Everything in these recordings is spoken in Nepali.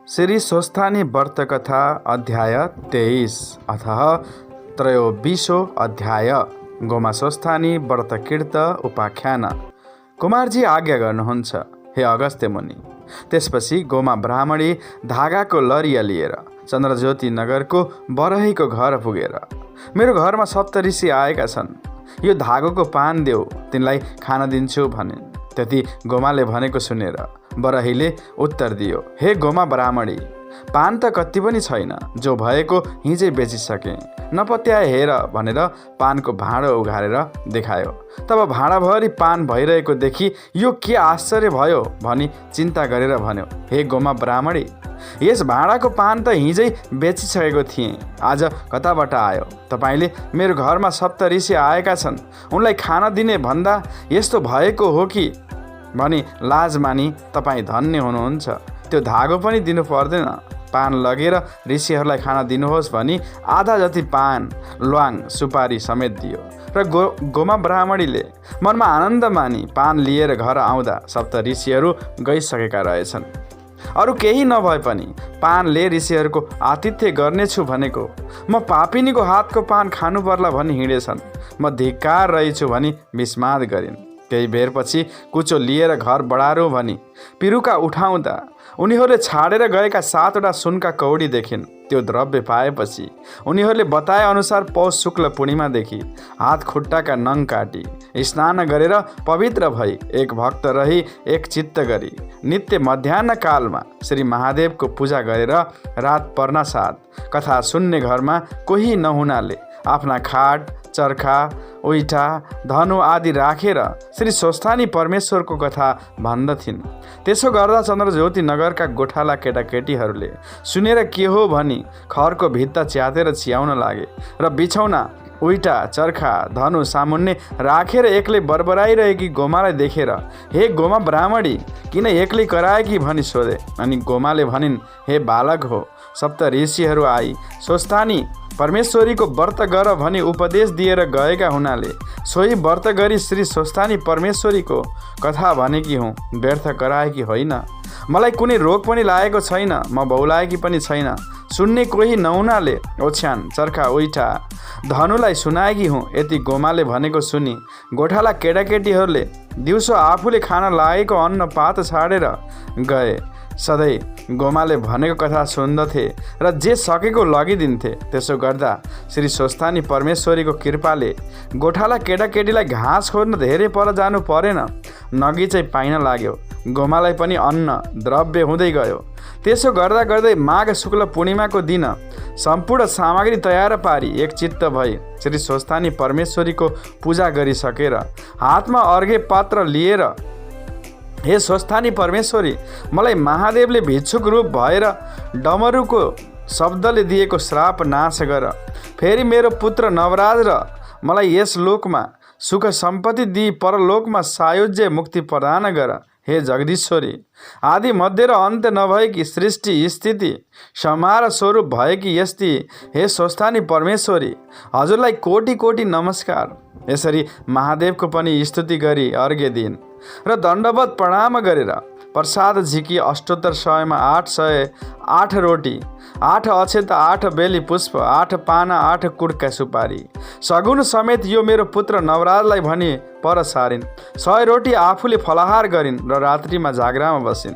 श्री स्वस्थानी व्रत कथा अध्याय 23 अथः त्रयोविशो अध्याय गोमा स्वस्थानी व्रत कीर्त उपाख्यान। कुमारजी आज्ञा गर्नुहुन्छ हे अगस्त्य मुनि। त्यसपछि गोमा ब्राह्मणी धागाको लरिया लिएर चन्द्रज्योति नगरको बरहीको घर पुगेर मेरो घरमा सप्तऋषि आएका छन्, यो धागोको पान देऊ, तिनलाई खान दिन्छु भनिन्। त्यति गोमाले भनेको सुनेर बरहीले उत्तर दियो, हे गोमा ब्राह्मणी, पान त कति पनि छैन, जो भएको हिजै बेचिसके, नपत्याए हेर भनेर पानको भाँडो उघारेर देखायो। तब भाँडाभरि पान भइरहेको देखि यो के आश्चर्य भयो भनी चिन्ता गरेर भन्यो, हे गोमा ब्राह्मणी, यस भाँडाको पान त हिजै बेचिसकेको थिएँ, आज कताबाट आयो? तपाईँले मेरो घरमा सप्तऋषि आएका छन्, उनलाई खान दिने भन्दा यस्तो भएको हो कि भनी लाज मानी तपाईँ धन्य हुनुहुन्छ। त्यो धागो पनि दिनु पर्दैन, पान लगेर ऋषिहरूलाई खान दिनुहोस् भनी आधा जति पान, ल्वाङ, सुपारी समेत दियो। र गोमा ब्राह्मणीले मनमा आनन्द मानी पान लिएर घर आउँदा सप्त ऋषिहरू गइसकेका रहेछन्। अरू केही नभए पनि पानले ऋषिहरूको आतिथ्य गर्नेछु भनेको, म पापिनीको हातको पान खानु पर्ला भनी हिँडेछन्, म धिक्कार रहेछु भनी विस्माद गरिन्। केही बेरपछि कुचो लिएर घर बढारौँ भनी पिरुका उठाउँदा उनीहरूले छाडेर गएका 7वटा सुनका कौडी देखिन्। त्यो द्रव्य पाएपछि उनीहरूले बताए अनुसार पौष शुक्ल पूर्णिमादेखि हात खुट्टाका नङ काटी स्नान गरेर पवित्र भई एक भक्त रही एक चित्त गरी नित्य मध्याह्न कालमा श्री महादेवको पूजा गरेर रात पर्नासाथ कथा सुन्ने घरमा कोही नहुनाले आफ्ना खाट, चर्खा, उइठा, धनु आदि राखेर श्री स्वस्थानी परमेश्वरको कथा भन्दथिन्। त्यसो गर्दा चन्द्रज्योति नगरका गोठाला केटाकेटीहरूले सुनेर के हो भनी खरको भित्ता च्यातेर चियाउन लागे र बिछौना, उइटा, चर्खा, धनु सामुन्ने राखेर एक्लै बरबराइरहेकी गोमालाई देखेर, हे गोमा ब्राह्मणी, किन एक्लै कराएकी भनी सोधे। अनि गोमाले भनिन्, हे बालक हो, सप्त ऋषिहरू आई स्वस्थानी परमेश्वरीको व्रत गर भनी उपदेश दिएर गएका हुनाले सोही व्रत गरी श्री स्वस्थानी परमेश्वरीको कथा भनेकी हुँ, व्यर्थ कराएकी होइन। मलाई कुनै रोग पनि लागेको छैन, म बौलाएकी पनि छैन। सुन्ने कोही नहुनाले ओछ्यान, चर्खा, उइठा, धनुलाई सुनाएकी हुँ। यति गोमाले भनेको सुनि गोठाला केटाकेटीहरूले दिउँसो आफूले खान लागेको अन्न पात छाडेर गए। सधैँ गोमाले भनेको कथा सुन्दथे र जे सकेको लगिदिन्थे। त्यसो गर्दा श्री स्वस्थानी परमेश्वरीको कृपाले गोठाला केटाकेटीलाई घाँस खोज्न धेरै पर जानु परेन, नगी पाइन लाग्यो। गोमालाई पनि अन्न द्रव्य हुँदै गयो। त्यसो गर्दा गर्दै माघ शुक्ल पूर्णिमाको दिन सम्पूर्ण सामग्री तयार पारी एक चित्त भई श्री स्वस्थानी परमेश्वरीको पूजा गरिसकेर हातमा अर्घे पात्र लिएर, हे स्वस्थानी परमेश्वरी, मलाई महादेवले भिक्षुक रूप भएर डमरुको शब्दले दिएको श्राप नाश गर। फेरि मेरो पुत्र नवराज र मलाई यस लोकमा सुख सम्पत्ति दिई परलोकमा सायुज्य मुक्ति प्रदान गर। हे जगदीश्वरी, आदि मध्य र अन्त्य नभएकी सृष्टि स्थिति संहार स्वरूप भएकी यस्ती हे स्वस्थानी परमेश्वरी, हजुरलाई कोटि कोटि नमस्कार। यसरी महादेवको पनि स्तुति गरी अर्घ्य दिइन् र दण्डवत प्रणाम गरेर प्रसाद झिकी अष्टोत्तर 100मा 808 रोटी, 8 अक्षत, 8 बेली पुष्प, 8 पाना, 8 कुडका सुपारी सगुन समेत यो मेरो पुत्र नवराजलाई भनी पर सारिन्। 100 रोटी आफूले फलाहार गरिन् र रात्रिमा जागरामा बसिन्।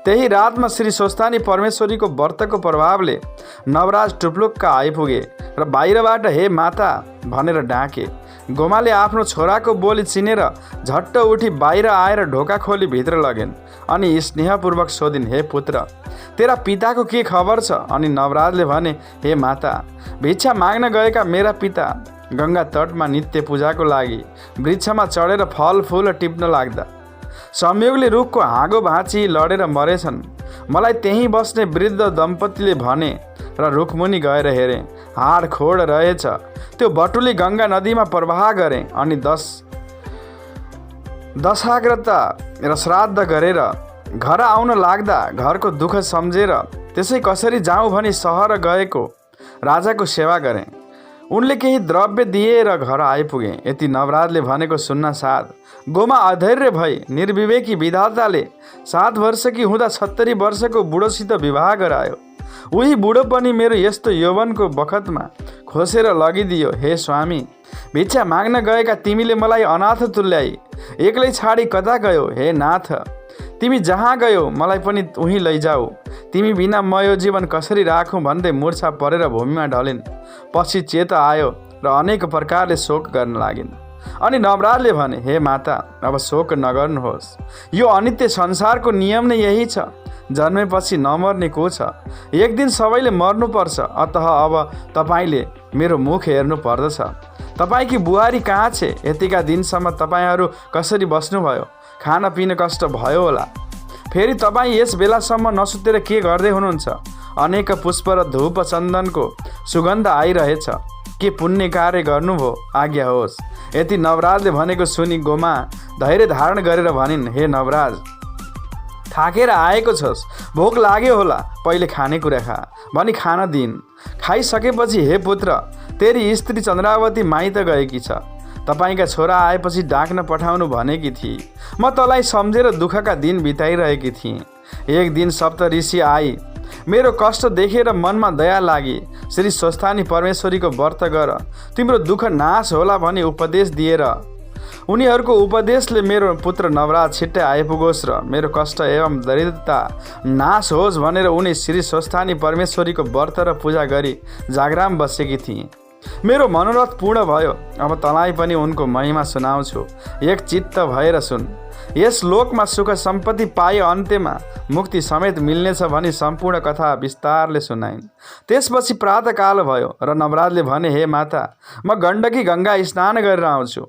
त्यही रातमा श्री स्वस्थानी परमेश्वरीको व्रतको प्रभावले नवराज टुप्लुक्क आइपुगे र बाहिरबाट हे माता भनेर डाके। गोमाले आफ्नो छोराको बोली चिनेर झट्ट उठी बाहिर आएर ढोका खोली भित्र लगेन् अनि स्नेहपूर्वक सोधिन्, हे पुत्र, तेरा पिताको के खबर छ? अनि नवराजले भने, हे माता, भिक्षा माग्न गएका मेरा पिता गङ्गा तटमा नित्य पूजाको लागि वृक्षमा चढेर फल फुल टिप्न लाग्दा संयोगले रुखको हाँगो भाँची लडेर मरेछन्। मलाई त्यहीँ बस्ने वृद्ध दम्पतिले भने र रुखमुनि गएर हेरेँ, हाड खोड रहेछ। त्यो बटुली गङ्गा नदीमा प्रवाह गरेँ अनि दशाग्रता र श्राद्ध गरेर घर आउन लाग्दा घरको दुःख सम्झेर त्यसै कसरी जाउँ भनी सहर गएको राजाको सेवा गरेँ। उनले केही द्रव्य दिएर घर आइपुगे। यति नवराजले भनेको सुन्न साथ गोमा अधैर्य भई निर्विवेकी विधाताले 7 वर्षकी हुँदा 70 वर्षको बुढोसित विवाह गरायो। उही बुढो पनि मेरो यस्तो यौवनको बखतमा खोसेर लगिदियो। हे स्वामी, भिक्षा माग्न गएका तिमीले मलाई अनाथ तुल्याई एक्लै छाडी कता गयो? हे नाथ, तिमी जहाँ गयो मलाई पनि उहीँ लैजाऊ। तिमी बिना म यो जीवन कसरी राखौँ भन्दै मूर्छा परेर भूमिमा ढलिन्। पछि चेता आयो र अनेक प्रकारले शोक गर्न लागिन्। अनि नवराजले भने, हे माता, अब शोक नगर्नुहोस्। यो अनित्य संसारको नियम नै यही छ। जन्मेपछि नमर्ने को छ? एक दिन सबैले मर्नुपर्छ। अतः अब तपाईँले मेरो मुख हेर्नु पर्दछ। तपाईँकी बुहारी कहाँ छे? यतिका दिनसम्म तपाईँहरू कसरी बस्नुभयो? खान पिन कष्ट भयो होला। फेरि तपाईँ यस बेलासम्म नसुतेर के गर्दै हुनुहुन्छ? अनेक पुष्प र धूप चन्दनको सुगन्ध आइरहेछ। के पुण्य कार्य गर्नुभयो? आज्ञा होस्। यति नवराजले भनेको सुनि गोमा धैर्य धारण गरेर भनिन्, हे नवराज, थाकेर आएको छस्, भोक लाग्यो होला, पहिले खानेकुरा खा भनी खान दिइन्। खाइसकेपछि, हे पुत्र, तेरी स्त्री चन्द्रावती माइत गएकी छ। तपाईँका छोरा आएपछि डाक्न पठाउनु भनेकी थिए। म तँलाई सम्झेर दुःखका दिन बिताइरहेकी थिएँ। एक दिन सप्त ऋषि आई। मेरो कष्ट देखेर मनमा दया लागि श्री स्वस्थानी परमेश्वरीको व्रत गर, तिम्रो दुःख नाश होला भनी उपदेश दिएर उनीहरूको उपदेशले मेरो पुत्र नवराज छिट्टै आइपुगोस् र मेरो कष्ट एवं दरिद्रता नाश होस् भनेर उनी श्री स्वस्थानी परमेश्वरीको व्रत र पूजा गरी जागराम बसेकी थिए। मेरो मनोरथ पूर्ण भयो। अब तँलाई पनि उनको महिमा सुनाउँछु। एक चित्त भएर सुन। यस लोकमा सुख सम्पत्ति पाए अन्त्यमा मुक्ति समेत मिल्नेछ भनी सम्पूर्ण कथा विस्तारले सुनाइन्। त्यसपछि प्रातःकाल भयो र नवराजले भने, हे माता, म गण्डकी गङ्गा स्नान गरेर आउँछु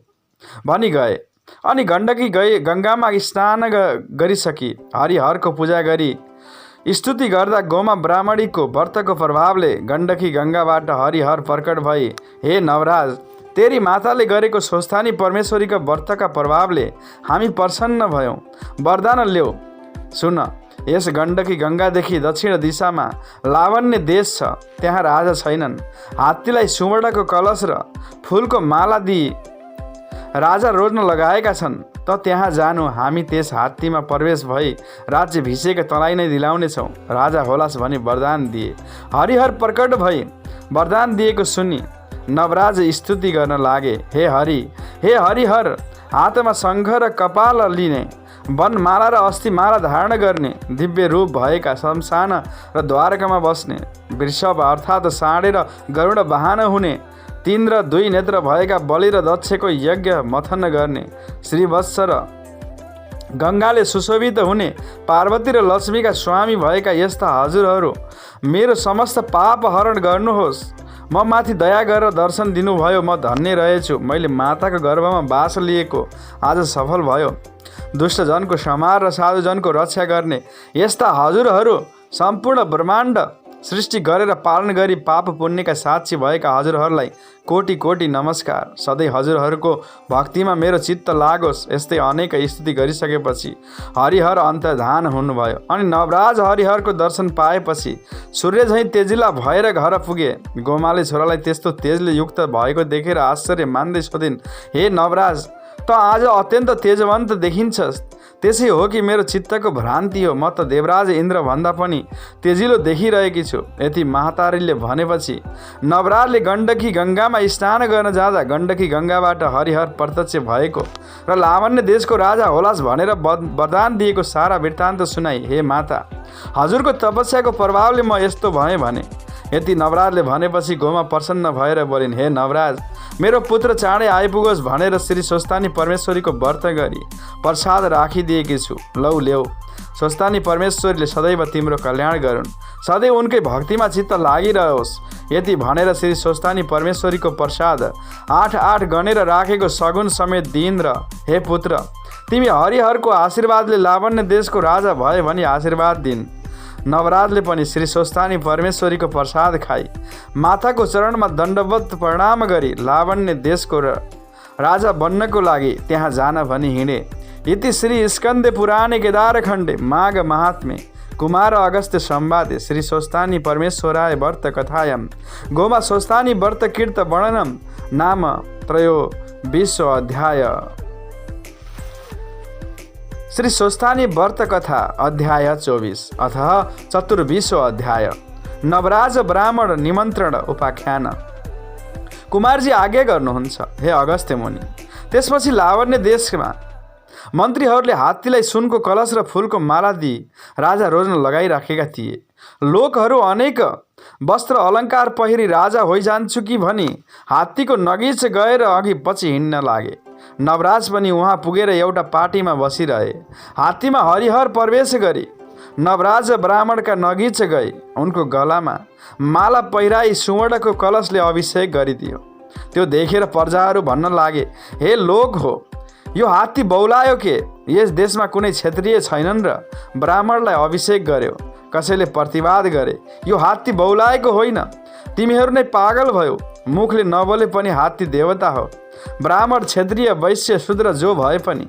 भनी गए। अनि गण्डकी गङ्गामा स्नान गरिसकी हरिहरको पूजा गरी स्तुति गर्दा गोमा ब्राह्मणीको व्रतको प्रभावले गण्डकी गङ्गाबाट हरिहर प्रकट भई, हे नवराज, तेरी माताले गरेको स्वस्थानी परमेश्वरीका व्रतका प्रभावले हामी प्रसन्न भयौँ। वरदान ल्याऊ। सुन, यस गण्डकी गङ्गादेखि दक्षिण दिशामा लावण्य देश छ। त्यहाँ राजा छैनन्। हात्तीलाई सुवर्णको कलश र फुलको माला दिई राजा रोज्न लगाएका छन्। त त्यहाँ जानु, हामी त्यस हात्तीमा प्रवेश भई राज्यभिषेक तँलाई नै दिलाउनेछौँ। राजा होलास् भनी वरदान दिए। हरिहर प्रकट भई वरदान दिएको सुनि नवराज स्तुति गर्न लागे, हे हरि, हे हरिहर, हातमा शङ्ख र कपाल लिने, वनमाला र अस्थिमाला धारण गर्ने, दिव्य रूप भएका शमशान र द्वारकामा बस्ने, वृषभ अर्थात् साँडे र गरुड वाहन हुने, 3 र 2 नेत्र भएका बलि र दक्षको यज्ञ मथन गर्ने, श्रीवत्स र गङ्गाले सुशोभित हुने, पार्वती र लक्ष्मीका स्वामी भएका यस्ता हजुरहरू मेरो समस्त पाप हरण गर्नुहोस्। म माथि दया गरेर दर्शन दिनुभयो। म धन्य रहेछु। मैले माताको गर्भमा बास लिएको आज सफल भयो। दुष्टजनको संहार र साधुजनको रक्षा गर्ने यस्ता हजुरहरू सम्पूर्ण ब्रह्माण्ड सृष्टि गरेर पालन गरी पाप पुण्यका साक्षी भएका हजुरहरूलाई कोटि कोटि नमस्कार। सधैँ हजुरहरूको भक्तिमा मेरो चित्त लागोस्। यस्तै अनेक स्तुति गरिसकेपछि हरिहर अन्तर्धान हुनुभयो। अनि नवराज हरिहरको दर्शन पाएपछि सूर्य झैँ तेजिला भएर घर पुगे। गोमाले छोरालाई त्यस्तो तेजले युक्त भएको देखेर आश्चर्य मान्दै सोधिन्, हे नवराज, त आज अत्यन्त तेजवन्त देखिन्छस्। त्यसै हो कि मेरो चित्तको भ्रान्ति हो? म त देवराज इन्द्र भन्दा पनि तेजिलो देखिरहेकी छु। यति महातारीले भनेपछि नवराजले गण्डकी गङ्गामा स्नान गर्न जाँदा गण्डकी गङ्गाबाट हरिहर प्रत्यक्ष भएको र लावण्य देशको राजा होलास् भनेर वरदान दिएको सारा वृत्तान्त सुनाई। हे माता, हजुरको तपस्याको प्रभावले म यस्तो भएँ भने। यति नवराजले भनेपछि गोमा प्रसन्न भएर बोलिन्, हे नवराज, मेरो पुत्र चाँडै आइपुगोस् भनेर श्री स्वस्थानी परमेश्वरीको व्रत गरी प्रसाद राखिदिएकी छु। लौ ल्याऊ। स्वस्थानी परमेश्वरीले सदैव तिम्रो कल्याण गरून्। सधैँ उनकै भक्तिमा चित्त लागिरहोस्। यति भनेर श्री स्वस्थानी परमेश्वरीको प्रसाद 8 गनेर राखेको सगुन समेत दिइन् र हे पुत्र, तिमी हरिहरको आशीर्वादले लावण्य देशको राजा भए भनी आशीर्वाद दिइन्। नवराजले पनि श्री स्वस्थानी परमेश्वरीको प्रसाद खाई माताको चरणमा दण्डवत प्रणाम गरी लावण्य देशको राजा बन्नको लागि त्यहाँ जान भनी हिँडे। इति श्री स्कन्दे पुराणे केदारखण्डे माघ महात्म्ये कुमार अगस्त्य संवादे श्री स्वस्तानी परमेश्वराय व्रत कथायां गोमा स्वस्तानी व्रत कीर्त वर्णनम नाम 23 अध्याय। श्री स्वस्तानी व्रत कथा अध्याय 24 अथः 24 अध्याय। नवराज ब्राह्मण निमन्त्रण उपाख्यान। कुमारजी आज्ञा गर्नुहुन्छ हे अगस्त्य मुनि। त्यसपछि लावण्य देशमा मन्त्रीहरूले हात्तीलाई सुनको कलश र फूलको माला दिई राजा रोज्न लगाइराखेका थिए। लोकहरू अनेक वस्त्र अलङ्कार पहिरी राजा होइजान्छु कि भनी हात्तीको नगिच गएर अघि पछि हिँड्न लागे। नवराज पनि उहाँ पुगेर एउटा पाटीमा बसिरहे। हात्तीमा हरिहर प्रवेश गरी नवराज ब्राह्मणका नगिच गए। उनको गलामा माला पहिराई सुवर्णको कलशले अभिषेक गरिदियो। त्यो देखेर प्रजाहरू भन्न लागे, हे लोक हो, यो हात्ती बौलायो के? यस देशमा कुनै क्षेत्रीय छैनन् र ब्राह्मणलाई अभिषेक गर्यो। कसैले प्रतिवाद गरे, यो हात्ती बौलाएको होइन, तिमीहरू नै पागल भयो। मुखले नबोले पनि हात्ती देवता हो। ब्राह्मण क्षेत्रीय वैश्य शूद्र जो भए पनि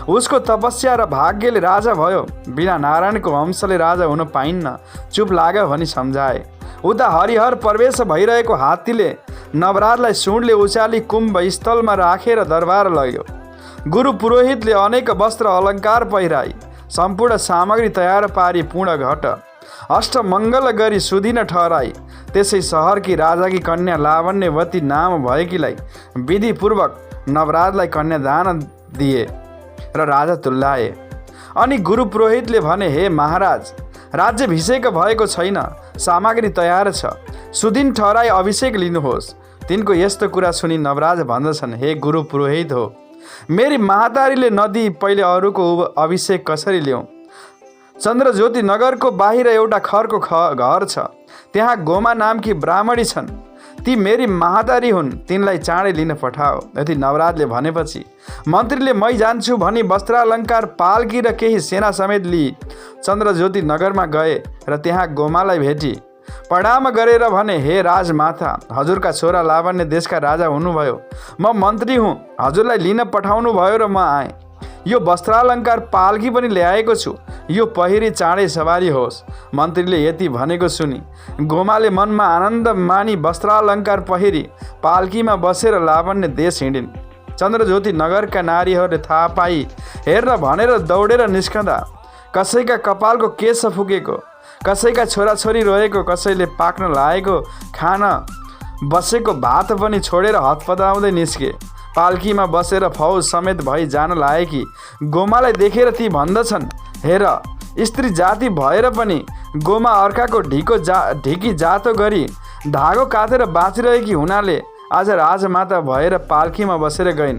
उसको तपस्या र भाग्यले राजा भयो। बिना नारायणको अंशले राजा हुन पाइन्न। चुप लाग्यो भनी सम्झाए। उता हरिहर प्रवेश भइरहेको हात्तीले नवराजलाई सुँडले उचाली कुम्भ स्थलमा राखेर दरबार लग्यो। गुरु पुरोहितले अनेक वस्त्र अलङ्कार पहिराई सम्पूर्ण सामग्री तयार पारी पूर्ण घट अष्टमङ्गल गरी सुदिन ठहराई त्यसै सहरकी राजाकी कन्या लावण्यवती नाम भएकीलाई विधिपूर्वक नवराजलाई कन्यादान दिए र राजा तुल्याए। अनि गुरु पुरोहितले भने, हे महाराज, राज्याभिषेक भएको छैन, सामग्री तयार छ, सुदिन ठहराई अभिषेक लिनुहोस्। तिनको यस्तो कुरा सुनि नवराज भन्दछन्, हे गुरु पुरोहित हो, मेरी महातारीले नदी पहिले अरूको अभिषेक कसरी ल्याउँ? चन्द्रज्योति नगरको बाहिर एउटा खरको घर छ, त्यहाँ गोमा नामकी ब्राह्मणी छन्, ती मेरी महातारी हुन्, तिनलाई चाँडै लिन पठाओ। यति नवराजले भनेपछि मन्त्रीले मै जान्छु भनी वस्त्रालङ्कार पालकी र केही सेना समेत लिई चन्द्रज्योति नगरमा गए र त्यहाँ गोमालाई भेटी। प्रणाम गरेर भने, हे राजमाता, हजुरका छोरा लावण्य देशका राजा हुनुभयो। म मन्त्री हुँ, हजुरलाई लिन पठाउनु भयो र म आएँ। यो वस्त्रालङ्कार पालकी पनि ल्याएको छु, यो पहिरी चाँडै सवारी होस्। मन्त्रीले यति भनेको सुनि गोमाले मनमा आनन्द मानी वस्त्रालङ्कार पहिरी पालकीमा बसेर लावण्य देश हिँडिन्। चन्द्रज्योति नगरका नारीहरूले थाहा पाई हेर्न भनेर दौडेर निस्कँदा कसैका कपालको केश फुकेको, कसैका छोराछोरी रोएको, कसैले पाक्न लागेको खान बसेको भात पनि छोडेर हतपताउँदै निस्के। पालकीमा बसेर फौज समेत भई जान लागेकी गोमालाई देखेर ती भन्दछन्, हेर, स्त्री जाति भएर पनि गोमा अर्काको ढिकी जातो गरी धागो काटेर बाँचिरहेकी हुनाले आज राजमाता भएर पालकीमा बसेर गइन्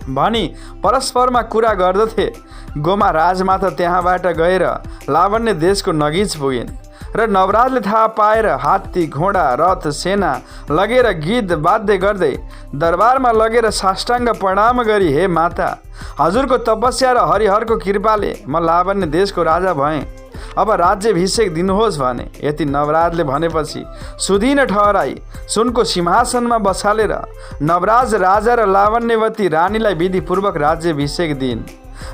भनी परस्परमा कुरा गर्दथे। गोमा राजमाता त्यहाँबाट गएर लावण्य देशको नगिच पुगिन् र नवराजले थाहा पाएर हात्ती, घोडा, रथ, सेना लगेर गीत वाद्य गर्दै दरबारमा लगेर साष्टाङ्ग प्रणाम गरी, हे माता, हजुरको तपस्या र हरिहरको कृपाले म लावण्य देशको राजा भएँ। अब राज्याभिषेक दिनुहोस् भने। यति नवराजले भनेपछि सुदिन ठहराई सुनको सिंहासनमा बसालेर नवराज राजा र लावण्यवती रानीलाई विधिपूर्वक राज्याभिषेक दिइन्।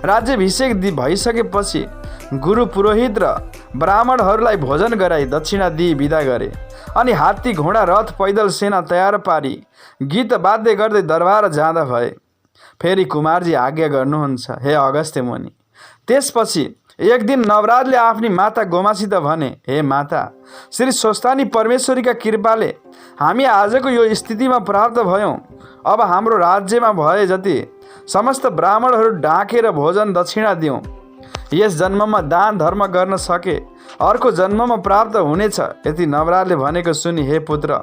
राज्याभिषेक भइसकेपछि गुरु पुरोहित र ब्राह्मणहरूलाई भोजन गराई दक्षिणा दिई विदा गरे। अनि हात्ती, घोडा, रथ, पैदल सेना तयार पारी गीत वाद्य गर्दै दरबार जाँदा भए। फेरि कुमारजी आज्ञा गर्नुहुन्छ, हे अगस्त्य मुनि। त्यसपछि एक दिन नवराजले आफ्नी माता गोमासित भने, हे माता, श्री स्वस्तानी परमेश्वरीका कृपाले हामी आजको यो स्थितिमा प्राप्त भयौँ। अब हाम्रो राज्यमा भए जति समस्त ब्राह्मणहरू डाकेर भोजन दक्षिणा दिउँ। यस जन्ममा दान धर्म गर्न सके अर्को जन्ममा प्राप्त हुनेछ। यति नवराजले भनेको सुनि, हे पुत्र,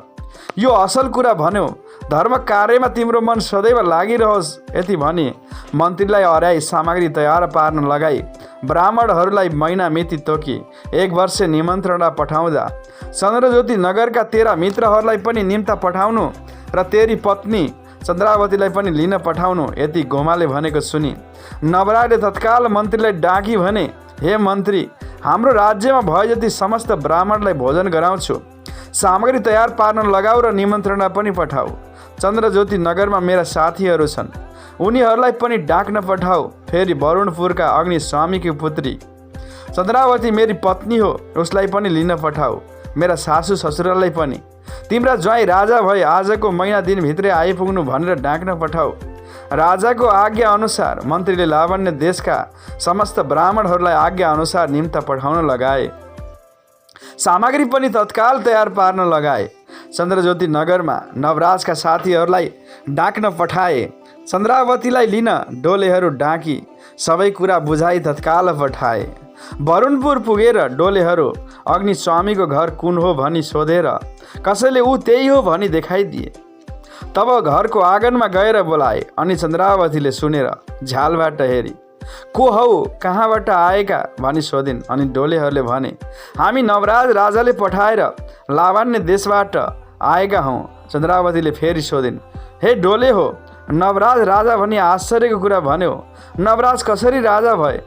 यो असल कुरा भन्यो, धर्म कार्यमा तिम्रो मन सदैव लागिरहोस्। यति भनी मन्त्रीलाई हराई सामग्री तयार पार्न लगाई ब्राह्मणहरूलाई महिना मिति तोकी 1 वर्ष निमन्त्रणा पठाउँदा चन्द्रज्योति नगरका तेरा मित्रहरूलाई पनि निम्ता पठाउनु र तेरी पत्नी चन्द्रावतीलाई पनि लिन पठाउनु। यति गोमाले भनेको सुनि नवराजले तत्काल मन्त्रीलाई डाकी भने, हे मन्त्री, हाम्रो राज्यमा भए जति समस्त ब्राह्मणलाई भोजन गराउँछु, सामग्री तयार पार्न लगाऊ र निमन्त्रणा पनि पठाऊ। चन्द्रज्योति नगरमा मेरा साथीहरू छन्, उनीहरूलाई पनि डाक्न पठाऊ। फेरि वरुणपुरका अग्निस्वामीकी पुत्री चन्द्रावती मेरी पत्नी हो, उसलाई पनि लिन पठाऊ, मेरा सासू ससुरालाई पनि। तिम्रा ज्वाइँ राजा भए आजको महिना दिनभित्रै आइपुग्नु भनेर डाक्न पठाऊ। राजाको आज्ञा अनुसार मन्त्रीले लावण्य देशका समस्त ब्राह्मणहरूलाई आज्ञा अनुसार निम्त पठाउन लगाए। सामग्री पनि तत्काल तयार पार्न लगाए। चन्द्रज्योति नगरमा नवराजका साथीहरूलाई डाक्न पठाए। चन्द्रावतीलाई लिन डोलेहरू डाकी सबै कुरा बुझाई तत्काल पठाए। वरुणपुर पुगेर डोलेहरू अग्निस्वामीको घर कुन हो भनी सोधेर कसैले ऊ त्यही हो भनी देखाइदिए। तब घरको आँगनमा गएर बोलाए अनि चन्द्रावतीले सुनेर झ्यालबाट हेरी को हौ, कहाँबाट आएका भनी सोधिन्। अनि डोलेहरूले भने हामी नवराज राजाले पठाएर लावण्य देशबाट आएका हौँ। चन्द्रावतीले फेरि सोधिन् हे डोले हो, नवराज राजा भनी आश्चर्यको कुरा भन्यो, नवराज कसरी राजा भए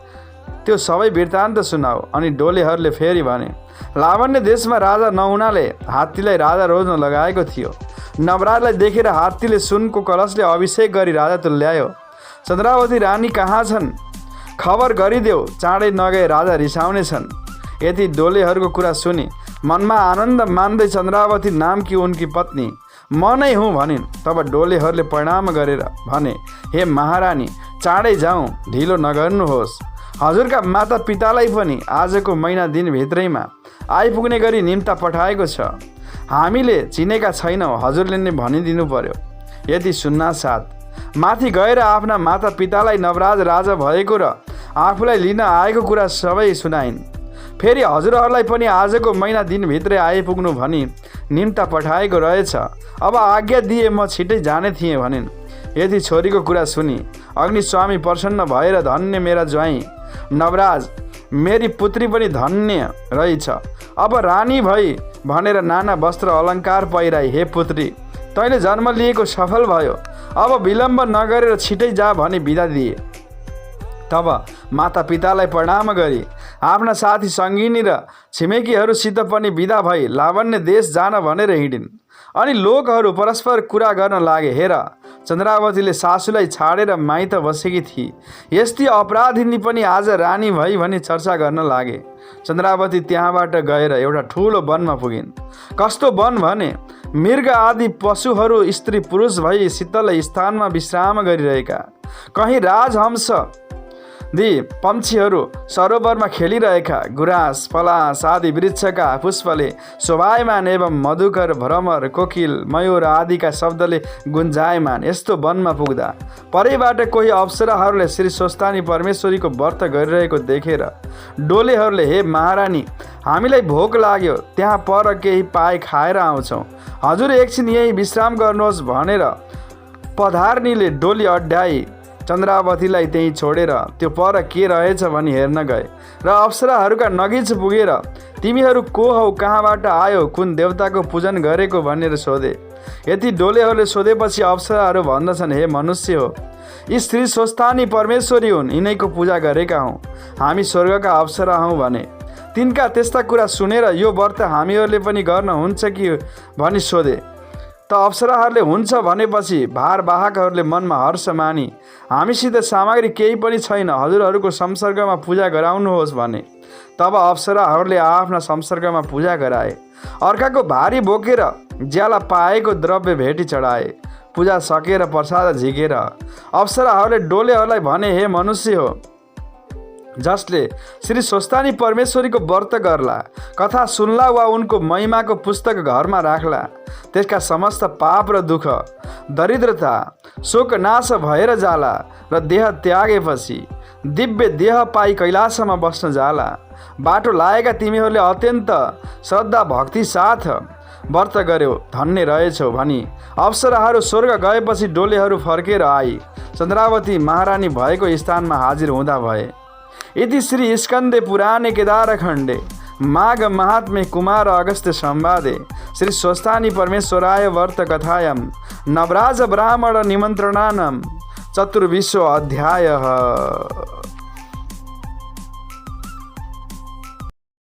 त्यो सबै वृत्तान्त सुनाऊ। अनि डोलेहरूले फेरि भने लावण्य देशमा राजा नहुनाले हात्तीलाई राजा रोज्न लगाएको थियो। नवराजलाई देखेर हात्तीले सुनको कलशले अभिषेक गरी राजा तुल्यायो। चन्द्रावती रानी कहाँ छन्, खबर गरिदेऊ, चाँडै नगए राजा रिसाउने छन्। यति डोलेहरूको कुरा सुनि मनमा आनन्द मान्दै चन्द्रावती नामकी उनकी पत्नी म नै हुँ भनिन्। तब डोलेहरूले प्रणाम गरेर भने हे महारानी, चाँडै जाउँ, ढिलो नगर्नुहोस्। हजुरका माता पितालाई पनि आजको महिना दिनभित्रैमा आइपुग्ने गरी निम्ता पठाएको छ। हामीले चिनेका छैनौँ, हजुरले नै भनिदिनु पर्यो। यति सुन्नासाथ माथि गएर आफ्ना माता पितालाई नवराज राजा भएको र आफूलाई लिन आएको कुरा सबै सुनाइन्। फेरि हजुरहरूलाई पनि आजको महिना दिनभित्रै आइपुग्नु भनी निम्ता पठाएको रहेछ। अब आज्ञा दिए म छिटै जाने थिएँ भनिन्। यति छोरीको कुरा सुनि अग्निस्वामी प्रसन्न भएर धन्य मेरा ज्वाइँ नवराज, मेरी पुत्री पनि धन्य रहेछ। अब रानी भई भनेर नाना वस्त्र अलङ्कार पहिराई। हे पुत्री, तैँले जन्म लिएको सफल भयो, अब विलम्ब नगरेर छिटै जा भनी बिदा दिए। तब माता पितालाई प्रणाम गरी आफ्ना साथी सङ्गिनी र छिमेकीहरूसित पनि बिदा भई लावण्य देश जान भनेर हिँडिन्। अनि लोकहरू परस्पर कुरा गर्न लागे, हेर चन्द्रावतीले सासूलाई छाडेर माइत बसेकी थिए, यस्ती अपराधिनी पनि आज रानी भई भनी चर्चा गर्न लागे। चन्द्रावती त्यहाँबाट गएर एउटा ठुलो वनमा पुगिन्। कस्तो वन भने मृग आदि पशुहरू स्त्री पुरुष भई शीतल स्थानमा विश्राम गरिरहेका, कहीँ राजहंस दि पक्षीहरू सरोवरमा खेलिरहेका, गुराँस पलास आदि वृक्षका पुष्पले शोभायमान एवं मधुकर भ्रमर कोकिल मयूर आदिका शब्दले गुन्जायमान यस्तो वनमा पुग्दा परैबाट कोही अप्सराहरूले श्री स्वस्थानी परमेश्वरीको व्रत गरिरहेको देखेर डोलेहरूले हे महारानी, हामीलाई भोक लाग्यो, त्यहाँ पर केही पाए खाएर आउँछौँ, हजुर एकछिन यही विश्राम गर्नुहोस् भनेर पधार्नीले डोली अड्याई चन्द्रावतीलाई त्यहीँ छोडेर त्यो पर के रहेछ भनी हेर्न गए र अप्सराहरूका नगिच पुगेर तिमीहरू को हौ, कहाँबाट आयो, कुन देवताको पूजन गरेको भनेर सोधे। यति डोलेहरूले सोधेपछि अप्सराहरू भन्दछन् हे मनुष्य हो, यी श्री स्वस्थानी परमेश्वरी हुन्, यिनैको पूजा गरेका हौँ, हामी स्वर्गका अप्सरा हौँ भने। तिनका त्यस्ता कुरा सुनेर यो व्रत हामीहरूले पनि गर्न हुन्छ कि भनी सोधे। त अप्सराहरूले हुन्छ भनेपछि भारवाहकहरूले मनमा हर्ष मानी हामीसित सामग्री केही पनि छैन, हजुरहरूको संसर्गमा पूजा गराउनुहोस् भने। तब अप्सराहरूले आफ्ना संसर्गमा पूजा गराए। अर्काको भारी बोकेर ज्याला पाएको द्रव्य भेटी चढाए। पूजा सकेर प्रसाद झिकेर अप्सराहरूले डोलेहरूलाई भने हे मनुष्य हो, जसले श्री स्वस्थानी परमेश्वरीको व्रत गर्ला, कथा सुन्ला वा उनको महिमाको पुस्तक घरमा राख्ला, त्यसका समस्त पाप र दुःख दरिद्रता शोक नाश भएर जाला र देह त्यागेपछि दिव्य देह पाई कैलाशमा बस्न जाला। बाटो लागेका तिमीहरूले अत्यन्त श्रद्धा भक्ति साथ व्रत गर्यो, धन्य रहेछौ भनी अप्सराहरू स्वर्ग गएपछि डोलेहरू फर्केर आई चन्द्रावती महारानी भएको स्थानमा हाजिर हुँदा भए। इति श्री स्कन्दे पुराणे केदारखण्डे माघ महात्म्ये कुमार अगस्त्य संवादे श्री स्वस्थानी परमेश्वराय व्रत कथायां नवराज ब्राह्मण निमन्त्रणानां 24 अध्यायः।